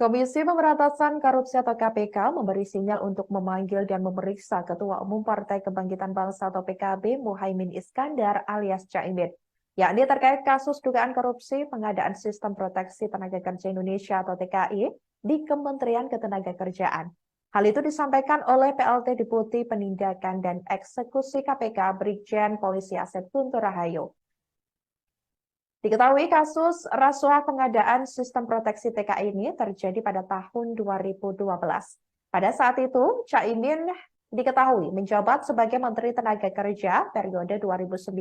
Komisi Pemberantasan Korupsi atau KPK memberi sinyal untuk memanggil dan memeriksa Ketua Umum Partai Kebangkitan Bangsa atau PKB Muhaimin Iskandar alias Caimin, yakni terkait kasus dugaan korupsi pengadaan Sistem Proteksi Tenaga Kerja Indonesia atau TKI di Kementerian Ketenagakerjaan. Hal itu disampaikan oleh PLT Deputi Penindakan dan Eksekusi KPK Brigjen Polisi Asep Guntur Rahayu. Diketahui kasus rasuah pengadaan sistem proteksi TKI ini terjadi pada tahun 2012. Pada saat itu, Caimin diketahui menjabat sebagai Menteri Tenaga Kerja periode 2009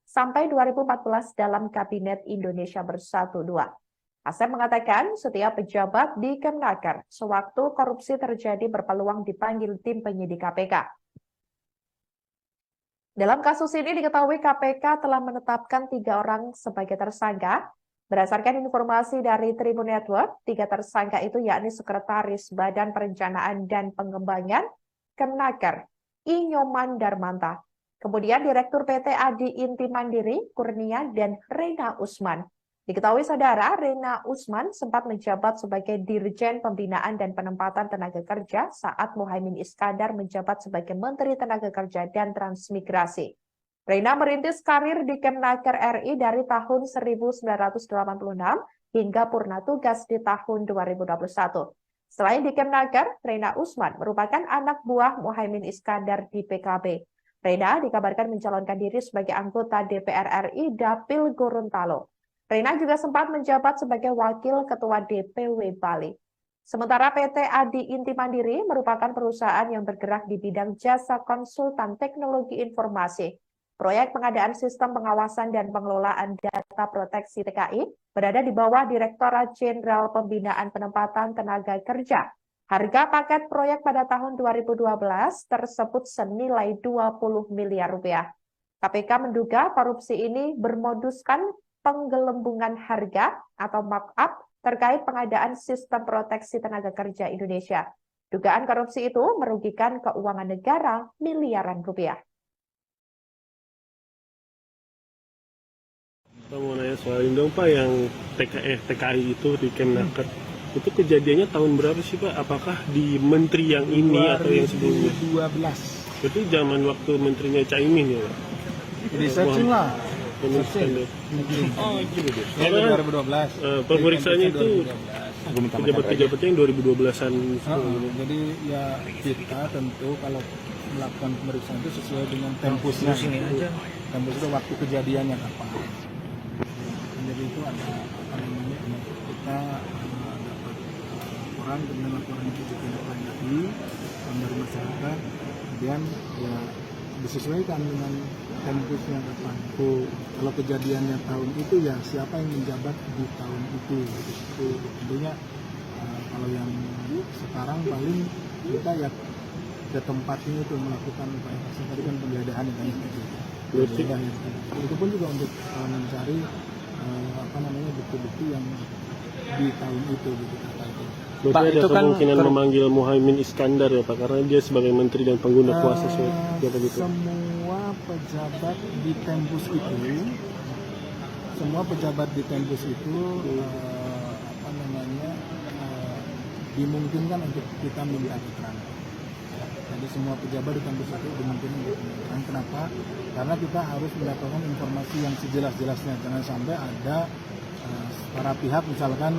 sampai 2014 dalam Kabinet Indonesia Bersatu II. Asep mengatakan setiap pejabat di Kemnaker sewaktu korupsi terjadi berpeluang dipanggil tim penyidik KPK. Dalam kasus ini diketahui KPK telah menetapkan 3 orang sebagai tersangka. Berdasarkan informasi dari Tribun Network, 3 tersangka itu yakni Sekretaris Badan Perencanaan dan Pengembangan Kemnaker, I. Nyoman Darmanta. Kemudian Direktur PT Adi Inti Mandiri, Kurnia, dan Rena Usman. Diketahui saudara, Rena Usman sempat menjabat sebagai Dirjen Pembinaan dan Penempatan Tenaga Kerja saat Muhaimin Iskandar menjabat sebagai Menteri Tenaga Kerja dan Transmigrasi. Rena merintis karir di Kemnaker RI dari tahun 1986 hingga purna tugas di tahun 2021. Selain di Kemnaker, Rena Usman merupakan anak buah Muhaimin Iskandar di PKB. Rena dikabarkan mencalonkan diri sebagai anggota DPR RI Dapil Gorontalo. Rena juga sempat menjabat sebagai Wakil Ketua DPW Bali. Sementara PT Adi Inti Mandiri merupakan perusahaan yang bergerak di bidang jasa konsultan teknologi informasi. Proyek pengadaan sistem pengawasan dan pengelolaan data proteksi TKI berada di bawah Direktorat Jenderal Pembinaan Penempatan Tenaga Kerja. Harga paket proyek pada tahun 2012 tersebut senilai 20 miliar rupiah. KPK menduga korupsi ini bermoduskan penggelembungan harga atau markup terkait pengadaan Sistem Proteksi Tenaga Kerja Indonesia. Dugaan korupsi itu merugikan keuangan negara miliaran rupiah. Saya mau nanya soal ini dong Pak, yang TKI itu di Kemnaker. Itu kejadiannya tahun berapa sih Pak? Apakah di menteri yang ini atau yang sebelumnya? 2012. Itu zaman waktu menterinya Caimin ya Pak? Jadi searching lah. Oh, gitu deh. Ya, 2012. Pemeriksaannya itu pejabat-pejabatnya yang 2012-an. Jadi ya kita tentu kalau melakukan pemeriksaan itu sesuai dengan tempusnya. Tempus itu waktu kejadiannya kapan. Jadi itu ada apa namanya, kita dapat laporan, dengan laporan itu ditindaklanjuti dari masyarakat, kemudian ya disesuaikan dengan tempusnya kapan. Kalau kejadiannya tahun itu ya siapa yang menjabat di tahun itu. Itu tentunya kalau yang sekarang paling kita ya ke tempatnya itu melakukan upaya paksa, tadi kan penggeledahan kan itu. Itu pun juga untuk mencari apa namanya bukti-bukti yang di tahun itu gitu terkait. Berarti ada kemungkinan memanggil Muhaimin Iskandar ya Pak, karena dia sebagai menteri dan pengguna kuasa siapa gitu. Semua pejabat di tempus itu, apa namanya dimungkinkan untuk kita minta keterangan. Jadi semua pejabat di tempus itu dimungkinkan untuk keterangan. Kenapa? Karena kita harus mendapatkan informasi yang sejelas-jelasnya. Jangan sampai ada para pihak misalkan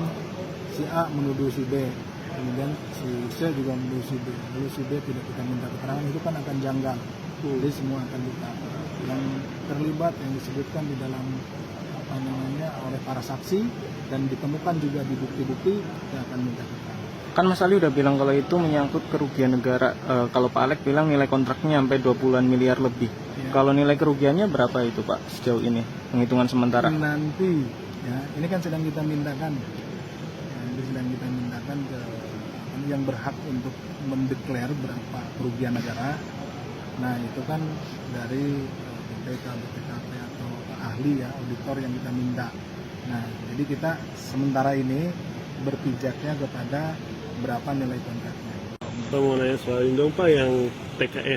si A menuduh si B, kemudian si C juga menuduh si B, lalu si B tidak kita minta keterangan, itu kan akan janggal. Jadi semua akan kita yang terlibat yang disebutkan di dalam apa namanya oleh para saksi dan ditemukan juga di bukti-bukti, kita akan minta keterangan. Kan Mas Ali udah bilang kalau itu menyangkut kerugian negara. Kalau Pak Alek bilang nilai kontraknya sampai 20-an miliar lebih. Ya. Kalau nilai kerugiannya berapa itu Pak sejauh ini penghitungan sementara? Nanti ya, ini kan sedang kita mintakan. Sedang kita mintakan ke yang berhak untuk mendeklar berapa kerugian negara. Nah itu kan dari BPK, BPKP atau ahli ya, auditor yang kita minta. Nah jadi kita sementara ini berpijaknya kepada berapa nilai kontraknya. Saya mau nanya soal ini dong Pak, yang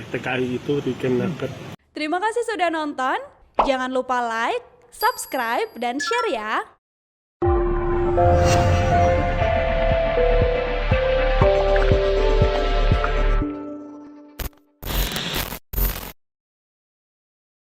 TKI itu di Kemnaker. Terima kasih sudah nonton. Jangan lupa like, subscribe, dan share ya.